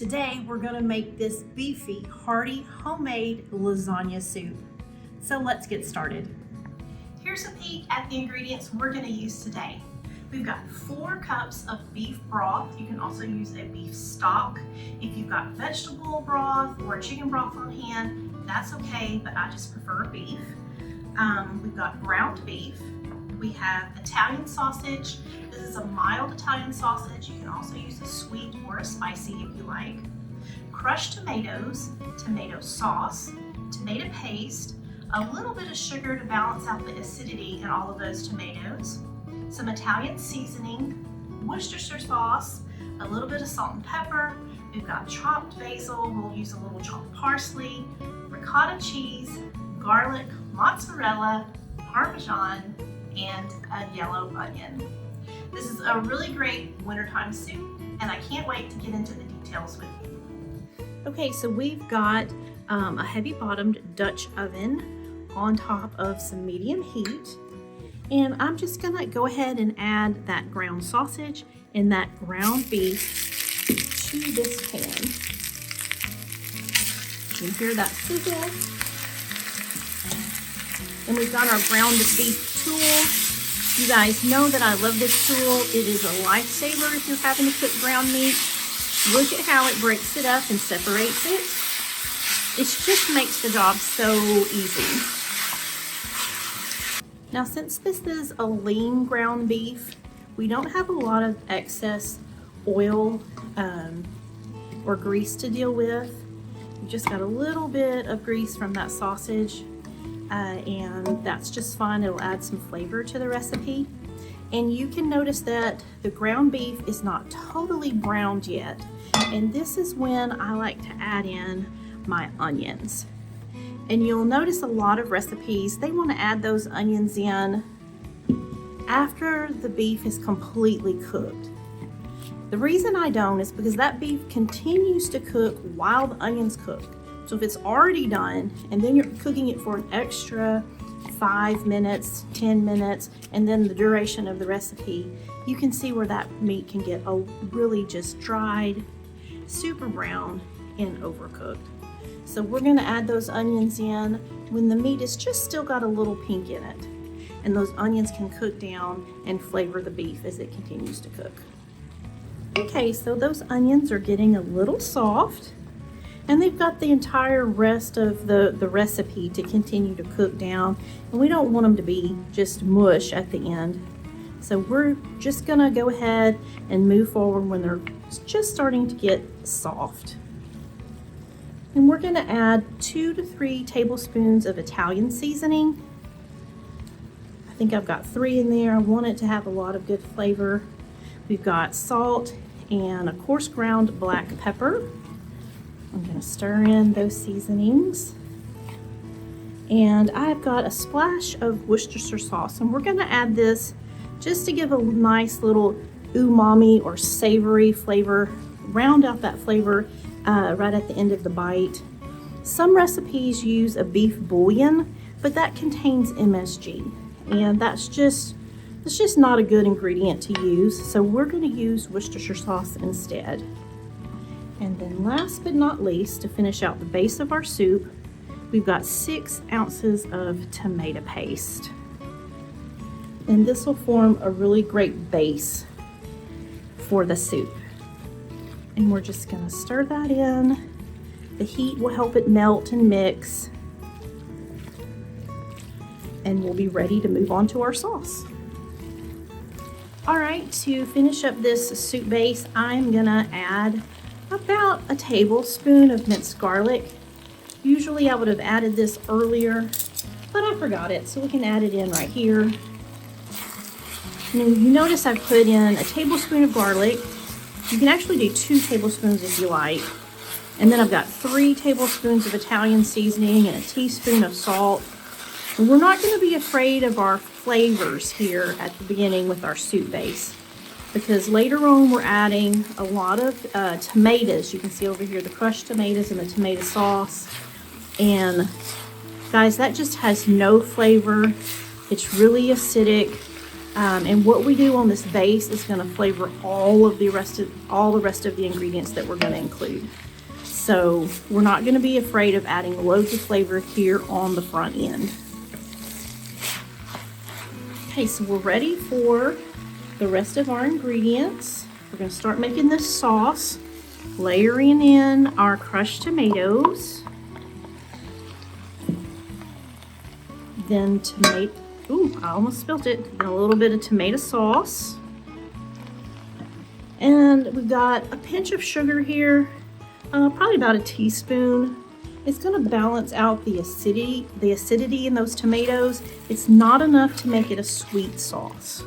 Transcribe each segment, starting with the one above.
Today we're going to make this beefy, hearty, homemade lasagna soup. So let's get started. Here's a peek at the ingredients we're going to use today. We've got 4 cups of beef broth. You can also use a beef stock. If you've got vegetable broth or chicken broth on hand, that's okay, but I just prefer beef. We've got ground beef. We have Italian sausage. This is a mild Italian sausage. You can also use a sweet or a spicy if you like. Crushed tomatoes, tomato sauce, tomato paste, a little bit of sugar to balance out the acidity in all of those tomatoes, some Italian seasoning, Worcestershire sauce, a little bit of salt and pepper. We've got chopped basil. We'll use a little chopped parsley, ricotta cheese, garlic, mozzarella, Parmesan, and a yellow onion. This is a really great wintertime soup, and I can't wait to get into the details with you. Okay, so we've got a heavy bottomed Dutch oven on top of some medium heat. And I'm just gonna go ahead and add that ground sausage and that ground beef to this pan. You can hear that sizzle. And we've got our ground beef tool. You guys know that I love this tool. It is a lifesaver if you're having to cook ground meat. Look at how it breaks it up and separates it. It just makes the job so easy. Now, since this is a lean ground beef, we don't have a lot of excess oil or grease to deal with. We just got a little bit of grease from that sausage. And that's just fine. It'll add some flavor to the recipe. And you can notice that the ground beef is not totally browned yet. And this is when I like to add in my onions. And you'll notice a lot of recipes, they want to add those onions in after the beef is completely cooked. The reason I don't is because that beef continues to cook while the onions cook. So if it's already done and then you're cooking it for an extra 5 minutes, 10 minutes, and then the duration of the recipe, you can see where that meat can get really just dried, super brown, and overcooked. So we're gonna add those onions in when the meat is just still got a little pink in it. And those onions can cook down and flavor the beef as it continues to cook. Okay, so those onions are getting a little soft. And they've got the entire rest of the recipe to continue to cook down. And we don't want them to be just mush at the end. So we're just gonna go ahead and move forward when they're just starting to get soft. And we're gonna add 2 to 3 tablespoons of Italian seasoning. I think I've got 3 in there. I want it to have a lot of good flavor. We've got salt and a coarse ground black pepper. I'm gonna stir in those seasonings. And I've got a splash of Worcestershire sauce, and we're gonna add this just to give a nice little umami or savory flavor, round out that flavor right at the end of the bite. Some recipes use a beef bouillon, but that contains MSG, and that's just not a good ingredient to use. So we're gonna use Worcestershire sauce instead. And then last but not least, to finish out the base of our soup, we've got 6 ounces of tomato paste. And this will form a really great base for the soup. And we're just gonna stir that in. The heat will help it melt and mix. And we'll be ready to move on to our sauce. All right, to finish up this soup base, I'm gonna add about a tablespoon of minced garlic. Usually I would have added this earlier, but I forgot it, so we can add it in right here. And you notice I've put in a tablespoon of garlic. You can actually do 2 tablespoons if you like. And then I've got 3 tablespoons of Italian seasoning and a teaspoon of salt. And we're not going to be afraid of our flavors here at the beginning with our soup base, because later on we're adding a lot of tomatoes. You can see over here the crushed tomatoes and the tomato sauce. And guys, that just has no flavor. It's really acidic. And what we do on this base is going to flavor all the rest of the ingredients that we're going to include. So we're not going to be afraid of adding loads of flavor here on the front end. Okay, so we're ready for the rest of our ingredients. We're going to start making this sauce, layering in our crushed tomatoes, then tomato. Ooh, I almost spilled it. And a little bit of tomato sauce. And we've got a pinch of sugar here, probably about a teaspoon. It's going to balance out the acidity in those tomatoes. It's not enough to make it a sweet sauce.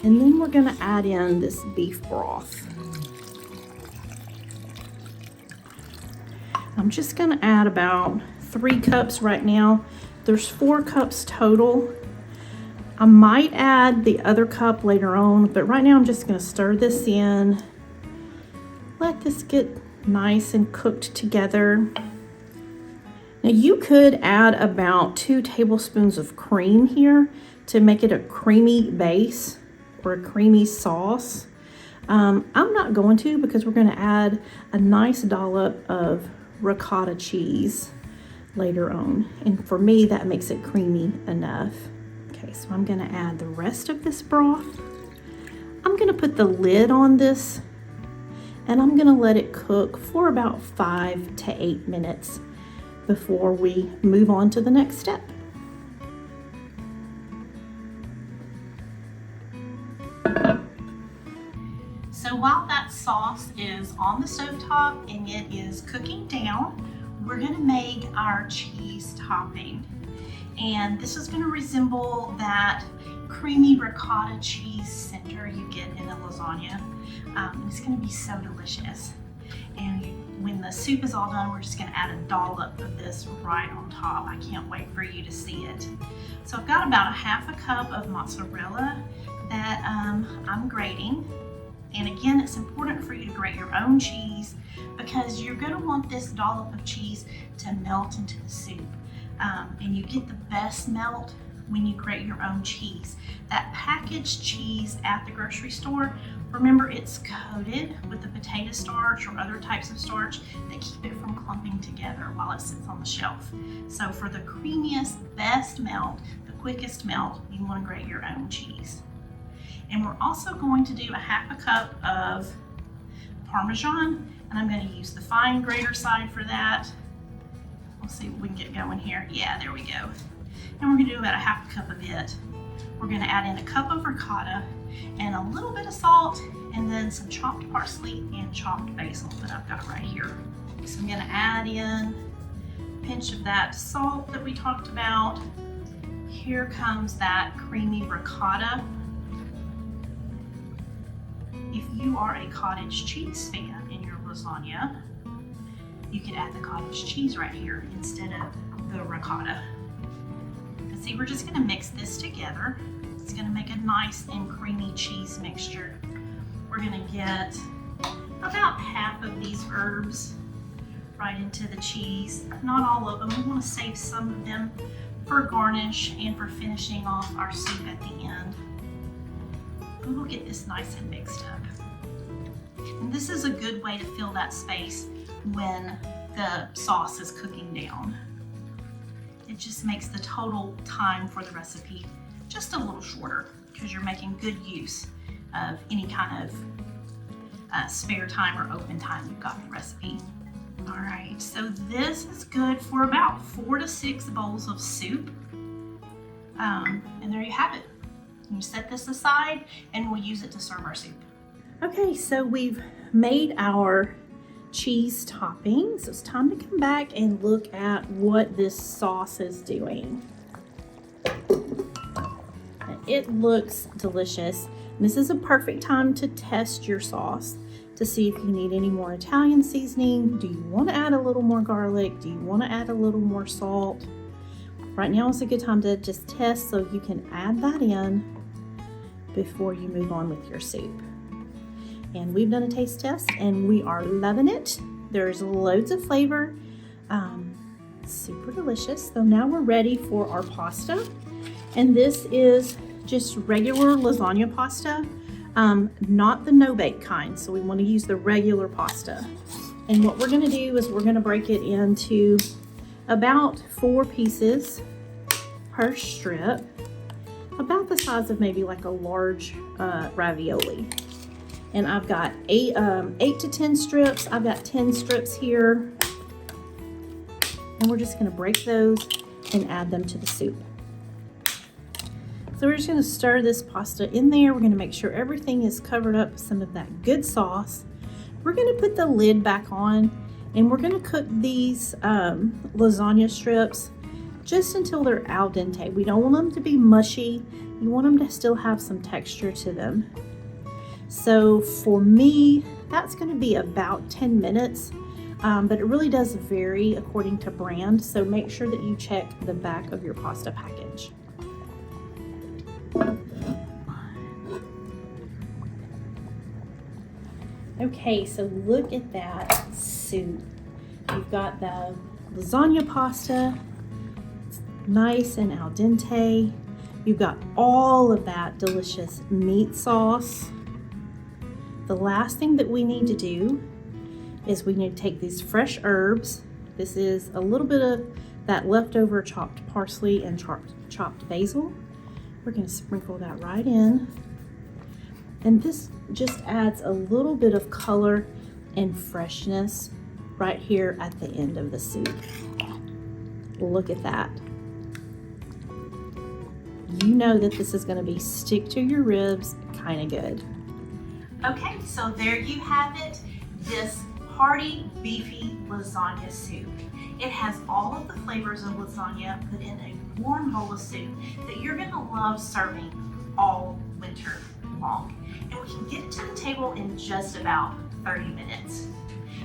And then we're going to add in this beef broth. I'm just going to add about 3 cups right now. There's 4 cups total. I might add the other cup later on, but right now I'm just going to stir this in. Let this get nice and cooked together. Now you could add about 2 tablespoons of cream here to make it a creamy base or a creamy sauce. I'm not going to, because we're going to add a nice dollop of ricotta cheese later on, and for me that makes it creamy enough. Okay, so I'm going to add the rest of this broth. I'm going to put the lid on this and I'm going to let it cook for about 5 to 8 minutes before we move on to the next step. So while that sauce is on the stovetop and it is cooking down, we're going to make our cheese topping. And this is going to resemble that creamy ricotta cheese center you get in a lasagna. It's going to be so delicious. And when the soup is all done, we're just going to add a dollop of this right on top. I can't wait for you to see it. So I've got about 1/2 cup of mozzarella that I'm grating. And again, it's important for you to grate your own cheese because you're going to want this dollop of cheese to melt into the soup. And you get the best melt when you grate your own cheese. That packaged cheese at the grocery store, remember, it's coated with the potato starch or other types of starch that keep it from clumping together while it sits on the shelf. So for the creamiest, best melt, the quickest melt, you want to grate your own cheese. And we're also going to do 1/2 cup of Parmesan, and I'm going to use the fine grater side for that. We'll see if we can get going here. Yeah, there we go. And we're going to do about 1/2 cup of it. We're going to add in a cup of ricotta and a little bit of salt, and then some chopped parsley and chopped basil that I've got right here. So I'm going to add in a pinch of that salt that we talked about. Here comes that creamy ricotta. If you are a cottage cheese fan in your lasagna, you could add the cottage cheese right here instead of the ricotta. And see, we're just going to mix this together. It's going to make a nice and creamy cheese mixture. We're going to get about 1/2 of these herbs right into the cheese. Not all of them. We want to save some of them for garnish and for finishing off our soup at the end. And we'll get this nice and mixed up. And this is a good way to fill that space when the sauce is cooking down. It just makes the total time for the recipe just a little shorter because you're making good use of any kind of spare time or open time you've got in the recipe. All right, so this is good for about 4 to 6 bowls of soup. And there you have it. You set this aside and we'll use it to serve our soup. Okay, so we've made our cheese topping. So it's time to come back and look at what this sauce is doing. It looks delicious. This is a perfect time to test your sauce to see if you need any more Italian seasoning. Do you want to add a little more garlic? Do you want to add a little more salt? Right now is a good time to just test so you can add that in before you move on with your soup. And we've done a taste test and we are loving it. There's loads of flavor, super delicious. So now we're ready for our pasta. And this is just regular lasagna pasta, not the no-bake kind. So we want to use the regular pasta. And what we're going to do is we're going to break it into about 4 pieces per strip, about the size of maybe like a large ravioli. And I've got 8 to 10 strips. I've got 10 strips here. And we're just gonna break those and add them to the soup. So we're just gonna stir this pasta in there. We're gonna make sure everything is covered up with some of that good sauce. We're gonna put the lid back on and we're gonna cook these lasagna strips just until they're al dente. We don't want them to be mushy. You want them to still have some texture to them. So for me, that's going to be about 10 minutes, but it really does vary according to brand. So make sure that you check the back of your pasta package. Okay, so look at that soup. You've got the lasagna pasta, it's nice and al dente. You've got all of that delicious meat sauce. The last thing that we need to do is we need to take these fresh herbs. This is a little bit of that leftover chopped parsley and chopped basil. We're going to sprinkle that right in. And this just adds a little bit of color and freshness right here at the end of the soup. Look at that. You know that this is going to be stick to your ribs kind of good. Okay, so there you have it, this hearty, beefy lasagna soup. It has all of the flavors of lasagna put in a warm bowl of soup that you're gonna love serving all winter long. And we can get it to the table in just about 30 minutes.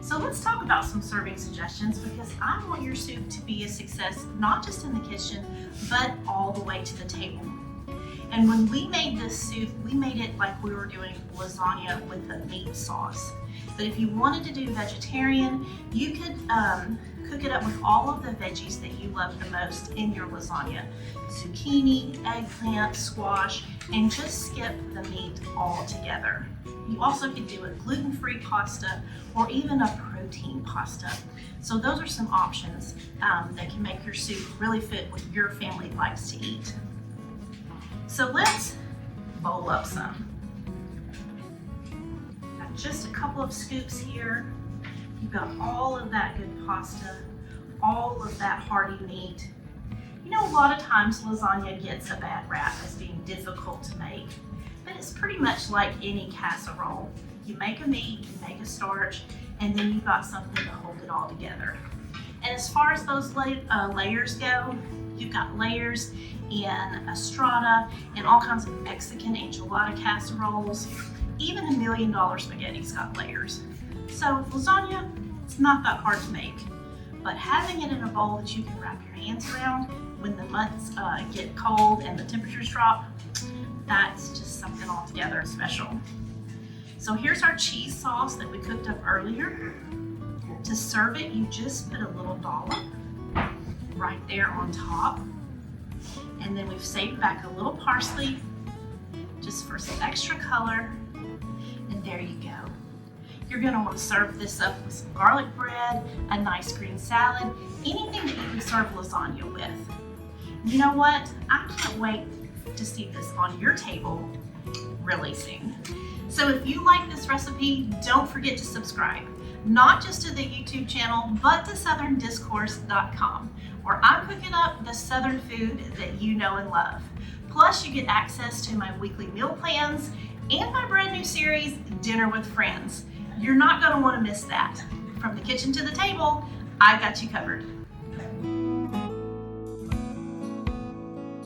So let's talk about some serving suggestions because I want your soup to be a success, not just in the kitchen, but all the way to the table. And when we made this soup, we made it like we were doing lasagna with the meat sauce. But if you wanted to do vegetarian, you could cook it up with all of the veggies that you love the most in your lasagna. Zucchini, eggplant, squash, and just skip the meat altogether. You also could do a gluten-free pasta or even a protein pasta. So those are some options that can make your soup really fit what your family likes to eat. So let's bowl up some. Got just a couple of scoops here. You've got all of that good pasta, all of that hearty meat. You know, a lot of times lasagna gets a bad rap as being difficult to make, but it's pretty much like any casserole. You make a meat, you make a starch, and then you've got something to hold it all together. And as far as those layers go, you've got layers in a strata and all kinds of Mexican enchilada casseroles. Even $1 million spaghetti's got layers. So lasagna, it's not that hard to make, but having it in a bowl that you can wrap your hands around when the months get cold and the temperatures drop, that's just something altogether special. So here's our cheese sauce that we cooked up earlier. To serve it, you just put a little dollop right there on top. And then we've saved back a little parsley just for some extra color. And there you go. You're gonna want to serve this up with some garlic bread, a nice green salad, anything that you can serve lasagna with. You know what? I can't wait to see this on your table really soon. So if you like this recipe, don't forget to subscribe, not just to the YouTube channel, but to southerndiscourse.com, where I'm cooking up the Southern food that you know and love. Plus, you get access to my weekly meal plans and my brand new series, Dinner with Friends. You're not going to want to miss that. From the kitchen to the table, I've got you covered.